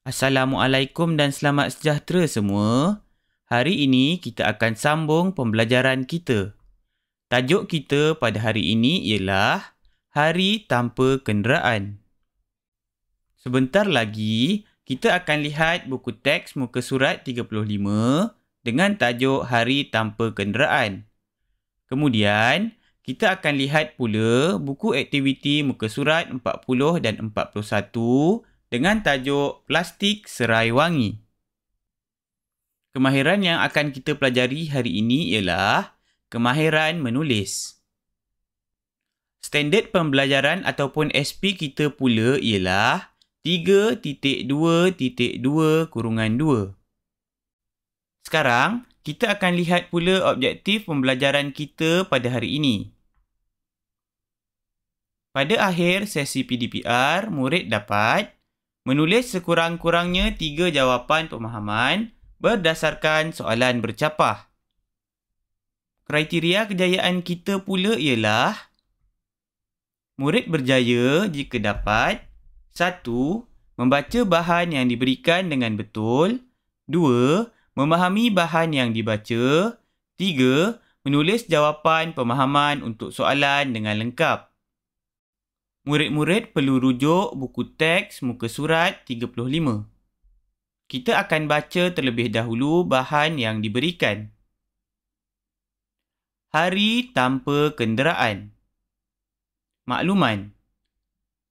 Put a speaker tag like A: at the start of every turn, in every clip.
A: Assalamualaikum dan selamat sejahtera semua. Hari ini kita akan sambung pembelajaran kita. Tajuk kita pada hari ini ialah Hari Tanpa Kenderaan. Sebentar lagi, kita akan lihat buku teks muka surat 35 dengan tajuk Hari Tanpa Kenderaan. Kemudian, kita akan lihat pula buku aktiviti muka surat 40 dan 41 dengan tajuk Plastik Serai Wangi. Kemahiran yang akan kita pelajari hari ini ialah kemahiran menulis. Standard pembelajaran ataupun SP kita pula ialah 3.2.2/2. Sekarang, kita akan lihat pula objektif pembelajaran kita pada hari ini. Pada akhir sesi PDPR, murid dapat menulis sekurang-kurangnya 3 jawapan pemahaman berdasarkan soalan bercapah. Kriteria kejayaan kita pula ialah murid berjaya jika dapat 1. Membaca bahan yang diberikan dengan betul. 2. Memahami bahan yang dibaca. 3. Menulis jawapan pemahaman untuk soalan dengan lengkap. Murid-murid perlu rujuk buku teks muka surat 35. Kita akan baca terlebih dahulu bahan yang diberikan. Hari Tanpa Kenderaan. Makluman.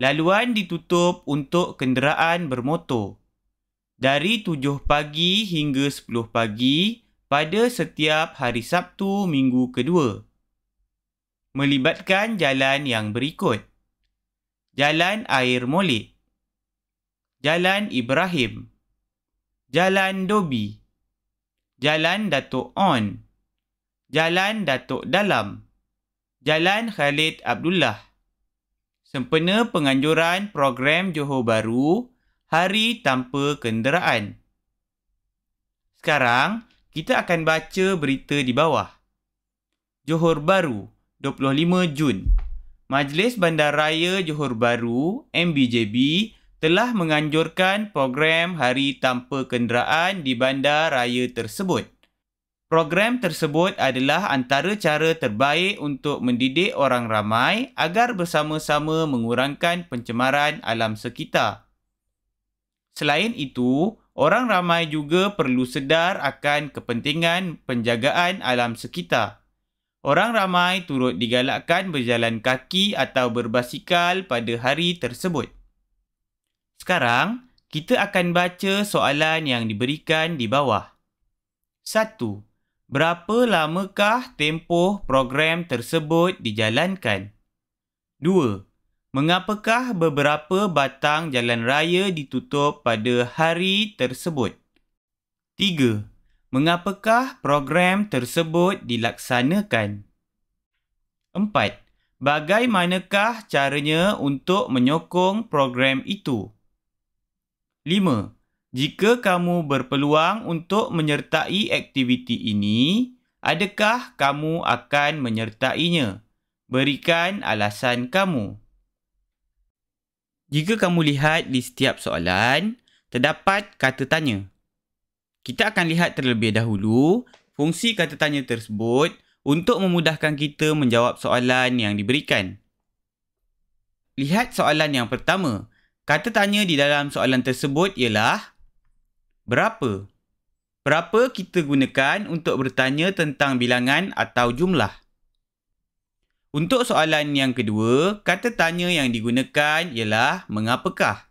A: Laluan ditutup untuk kenderaan bermotor dari 7 pagi hingga 10 pagi pada setiap hari Sabtu minggu kedua. Melibatkan jalan yang berikut. Jalan Air Molek, Jalan Ibrahim, Jalan Dobi, Jalan Datuk On, Jalan Datuk Dalam, Jalan Khalid Abdullah. Sempena penganjuran program Johor Bahru, Hari Tanpa Kenderaan. Sekarang, kita akan baca berita di bawah. Johor Bahru, 25 Jun. Majlis Bandaraya Johor Bahru, MBJB, telah menganjurkan program Hari Tanpa Kenderaan di bandar raya tersebut. Program tersebut adalah antara cara terbaik untuk mendidik orang ramai agar bersama-sama mengurangkan pencemaran alam sekitar. Selain itu, orang ramai juga perlu sedar akan kepentingan penjagaan alam sekitar. Orang ramai turut digalakkan berjalan kaki atau berbasikal pada hari tersebut. Sekarang, kita akan baca soalan yang diberikan di bawah. 1. Berapa lamakah tempoh program tersebut dijalankan? 2. Mengapakah beberapa batang jalan raya ditutup pada hari tersebut? 3. Mengapakah program tersebut dilaksanakan? 4. Bagaimanakah caranya untuk menyokong program itu? 5. Jika kamu berpeluang untuk menyertai aktiviti ini, adakah kamu akan menyertainya? Berikan alasan kamu. Jika kamu lihat di setiap soalan, terdapat kata tanya. Kita akan lihat terlebih dahulu fungsi kata tanya tersebut untuk memudahkan kita menjawab soalan yang diberikan. Lihat soalan yang pertama. Kata tanya di dalam soalan tersebut ialah berapa? Berapa kita gunakan untuk bertanya tentang bilangan atau jumlah? Untuk soalan yang kedua, kata tanya yang digunakan ialah mengapakah?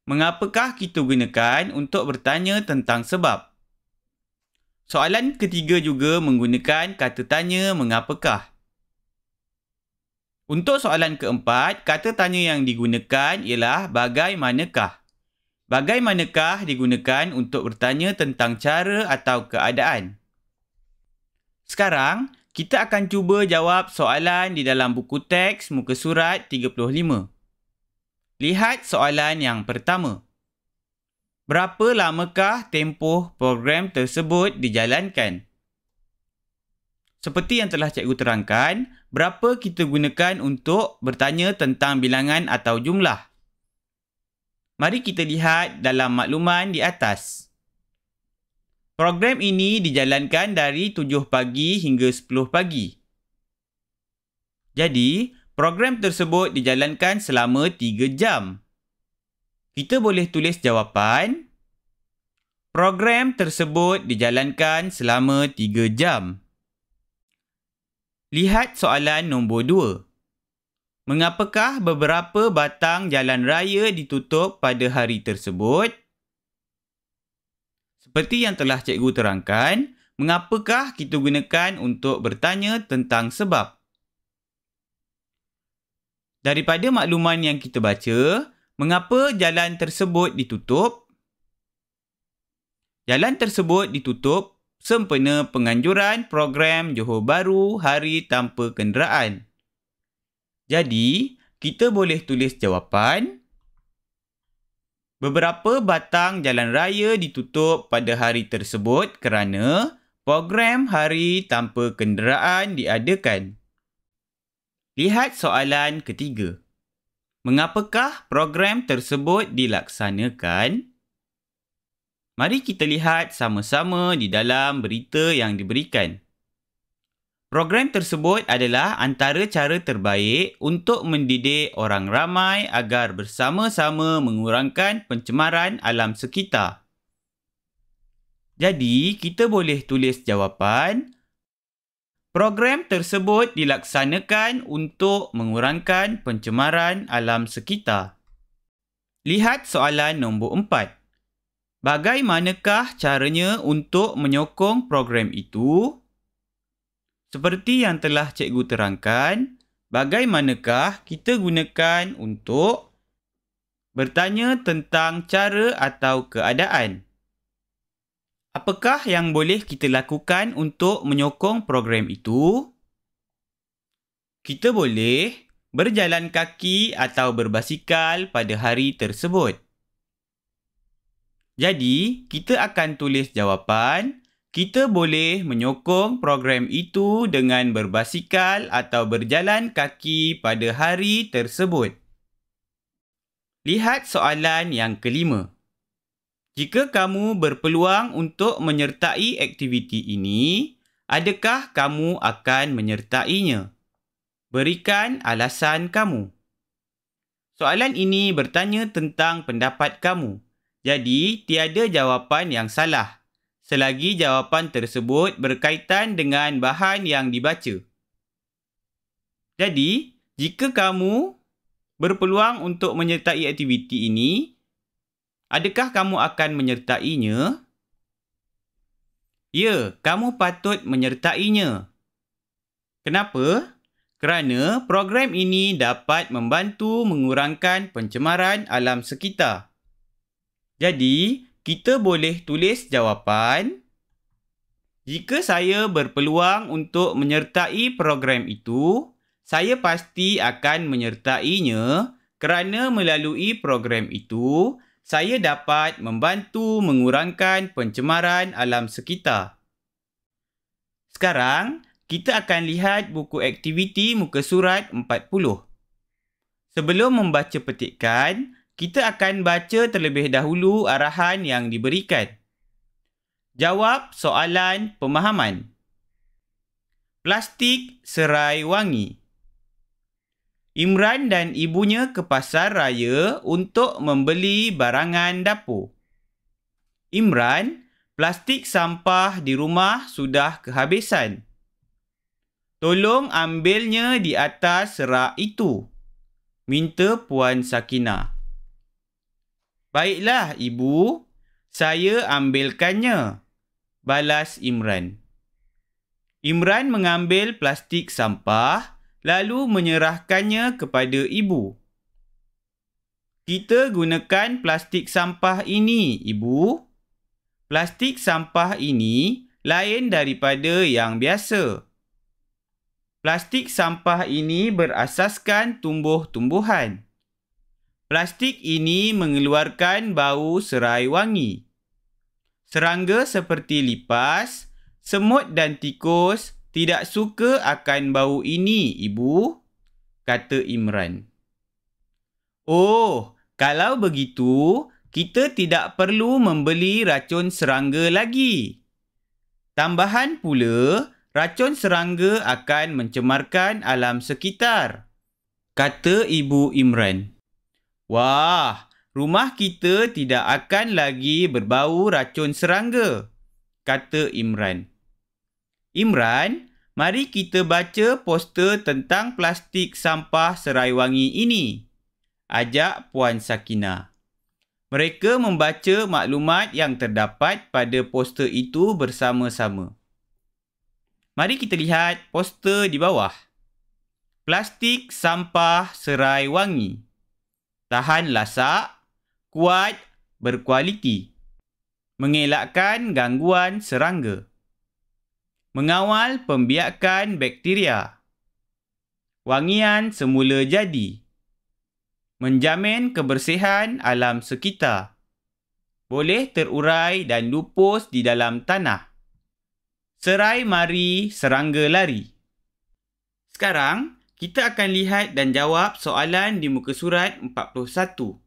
A: Mengapakah kita gunakan untuk bertanya tentang sebab? Soalan ketiga juga menggunakan kata tanya mengapakah. Untuk soalan keempat, kata tanya yang digunakan ialah bagaimanakah? Bagaimanakah digunakan untuk bertanya tentang cara atau keadaan? Sekarang, kita akan cuba jawab soalan di dalam buku teks muka surat 35. Lihat soalan yang pertama. Berapa lamakah tempoh program tersebut dijalankan? Seperti yang telah cikgu terangkan, berapa kita gunakan untuk bertanya tentang bilangan atau jumlah? Mari kita lihat dalam makluman di atas. Program ini dijalankan dari 7 pagi hingga 10 pagi. Jadi, program tersebut dijalankan selama 3 jam. Kita boleh tulis jawapan. Program tersebut dijalankan selama 3 jam. Lihat soalan nombor 2. Mengapakah beberapa batang jalan raya ditutup pada hari tersebut? Seperti yang telah cikgu terangkan, mengapakah kita gunakan untuk bertanya tentang sebab? Daripada makluman yang kita baca, mengapa jalan tersebut ditutup? Jalan tersebut ditutup sempena penganjuran program Johor Bahru Hari Tanpa Kenderaan. Jadi, kita boleh tulis jawapan. Beberapa batang jalan raya ditutup pada hari tersebut kerana program Hari Tanpa Kenderaan diadakan. Lihat soalan ketiga. Mengapakah program tersebut dilaksanakan? Mari kita lihat sama-sama di dalam berita yang diberikan. Program tersebut adalah antara cara terbaik untuk mendidik orang ramai agar bersama-sama mengurangkan pencemaran alam sekitar. Jadi, kita boleh tulis jawapan. Program tersebut dilaksanakan untuk mengurangkan pencemaran alam sekitar. Lihat soalan nombor 4. Bagaimanakah caranya untuk menyokong program itu? Seperti yang telah cikgu terangkan, bagaimanakah kita gunakan untuk bertanya tentang cara atau keadaan? Apakah yang boleh kita lakukan untuk menyokong program itu? Kita boleh berjalan kaki atau berbasikal pada hari tersebut. Jadi, kita akan tulis jawapan. Kita boleh menyokong program itu dengan berbasikal atau berjalan kaki pada hari tersebut. Lihat soalan yang kelima. Jika kamu berpeluang untuk menyertai aktiviti ini, adakah kamu akan menyertainya? Berikan alasan kamu. Soalan ini bertanya tentang pendapat kamu. Jadi, tiada jawapan yang salah selagi jawapan tersebut berkaitan dengan bahan yang dibaca. Jadi, jika kamu berpeluang untuk menyertai aktiviti ini, adakah kamu akan menyertainya? Ya, kamu patut menyertainya. Kenapa? Kerana program ini dapat membantu mengurangkan pencemaran alam sekitar. Jadi, kita boleh tulis jawapan. Jika saya berpeluang untuk menyertai program itu, saya pasti akan menyertainya kerana melalui program itu, saya dapat membantu mengurangkan pencemaran alam sekitar. Sekarang, kita akan lihat buku aktiviti muka surat 40. Sebelum membaca petikan, kita akan baca terlebih dahulu arahan yang diberikan. Jawab soalan pemahaman. Plastik serai wangi. Imran dan ibunya ke pasar raya untuk membeli barangan dapur. Imran, plastik sampah di rumah sudah kehabisan. Tolong ambilnya di atas rak itu, minta Puan Sakinah. Baiklah, Ibu. Saya ambilkannya, balas Imran. Imran mengambil plastik sampah lalu menyerahkannya kepada ibu. Kita gunakan plastik sampah ini, Ibu. Plastik sampah ini lain daripada yang biasa. Plastik sampah ini berasaskan tumbuh-tumbuhan. Plastik ini mengeluarkan bau serai wangi. Serangga seperti lipas, semut dan tikus tidak suka akan bau ini, Ibu, kata Imran. Oh, Kalau begitu, kita tidak perlu membeli racun serangga lagi. Tambahan pula, racun serangga akan mencemarkan alam sekitar, kata Ibu Imran. Wah, rumah kita tidak akan lagi berbau racun serangga, kata Imran. Imran, mari kita baca poster tentang plastik sampah serai wangi ini, ajak Puan Sakinah. Mereka membaca maklumat yang terdapat pada poster itu bersama-sama. Mari kita lihat poster di bawah. Plastik sampah serai wangi. Tahan lasak, kuat, berkualiti. Mengelakkan gangguan serangga. Mengawal pembiakan bakteria. Wangian semula jadi. Menjamin kebersihan alam sekitar. Boleh terurai dan lupus di dalam tanah. Serai mari, serangga lari. Sekarang, kita akan lihat dan jawab soalan di muka surat 41.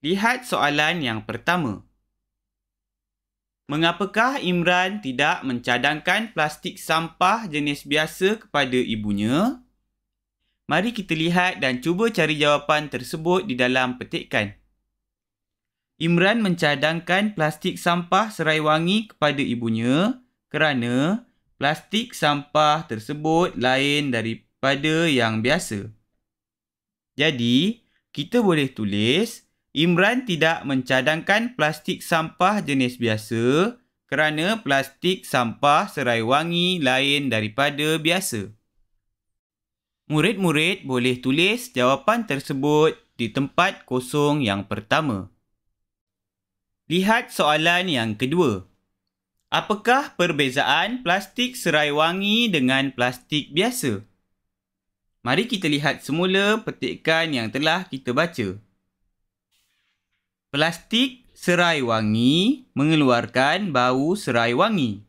A: Lihat soalan yang pertama. Mengapakah Imran tidak mencadangkan plastik sampah jenis biasa kepada ibunya? Mari kita lihat dan cuba cari jawapan tersebut di dalam petikan. Imran mencadangkan plastik sampah serai wangi kepada ibunya kerana plastik sampah tersebut lain daripada yang biasa. Jadi, kita boleh tulis Imran tidak mencadangkan plastik sampah jenis biasa kerana plastik sampah serai wangi lain daripada biasa. Murid-murid boleh tulis jawapan tersebut di tempat kosong yang pertama. Lihat soalan yang kedua. Apakah perbezaan plastik serai wangi dengan plastik biasa? Mari kita lihat semula petikan yang telah kita baca. Plastik serai wangi mengeluarkan bau serai wangi.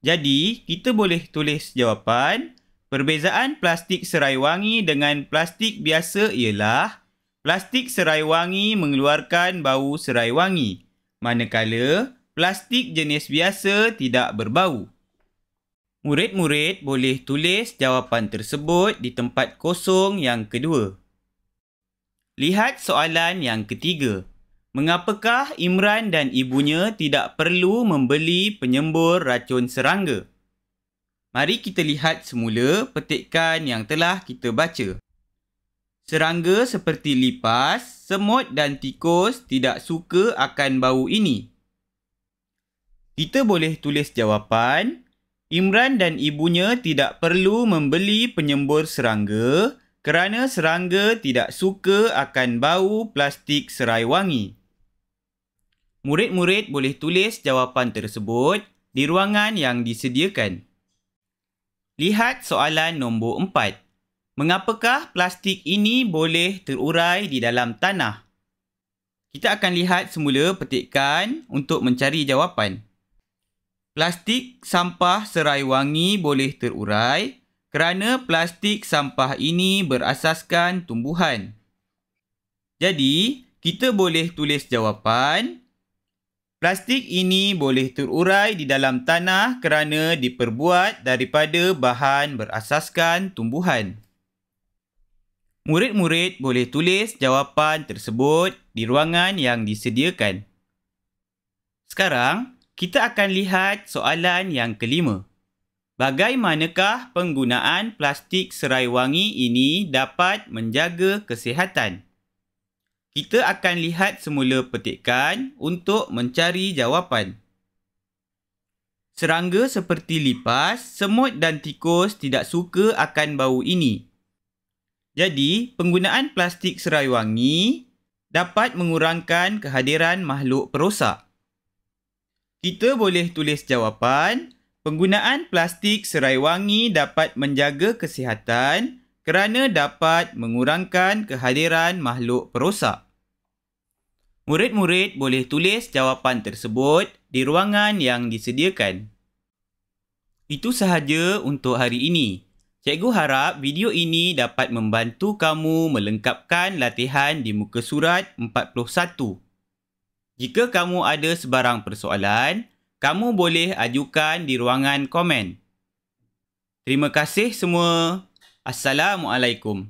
A: Jadi, kita boleh tulis jawapan. Perbezaan plastik serai wangi dengan plastik biasa ialah plastik serai wangi mengeluarkan bau serai wangi, manakala plastik jenis biasa tidak berbau. Murid-murid boleh tulis jawapan tersebut di tempat kosong yang kedua. Lihat soalan yang ketiga. Mengapakah Imran dan ibunya tidak perlu membeli penyembur racun serangga? Mari kita lihat semula petikan yang telah kita baca. Serangga seperti lipas, semut dan tikus tidak suka akan bau ini. Kita boleh tulis jawapan. Imran dan ibunya tidak perlu membeli penyembur serangga kerana serangga tidak suka akan bau plastik serai wangi. Murid-murid boleh tulis jawapan tersebut di ruangan yang disediakan. Lihat soalan nombor 4. Mengapakah plastik ini boleh terurai di dalam tanah? Kita akan lihat semula petikan untuk mencari jawapan. Plastik sampah serai wangi boleh terurai kerana plastik sampah ini berasaskan tumbuhan. Jadi, kita boleh tulis jawapan. Plastik ini boleh terurai di dalam tanah kerana diperbuat daripada bahan berasaskan tumbuhan. Murid-murid boleh tulis jawapan tersebut di ruangan yang disediakan. Sekarang, kita akan lihat soalan yang kelima. Bagaimanakah penggunaan plastik serai wangi ini dapat menjaga kesihatan? Kita akan lihat semula petikan untuk mencari jawapan. Serangga seperti lipas, semut dan tikus tidak suka akan bau ini. Jadi, penggunaan plastik serai wangi dapat mengurangkan kehadiran makhluk perosak. Kita boleh tulis jawapan. Penggunaan plastik serai wangi dapat menjaga kesihatan kerana dapat mengurangkan kehadiran makhluk perosak. Murid-murid boleh tulis jawapan tersebut di ruangan yang disediakan. Itu sahaja untuk hari ini. Cikgu harap video ini dapat membantu kamu melengkapkan latihan di muka surat 41. Jika kamu ada sebarang persoalan, kamu boleh ajukan di ruangan komen. Terima kasih semua. Assalamualaikum.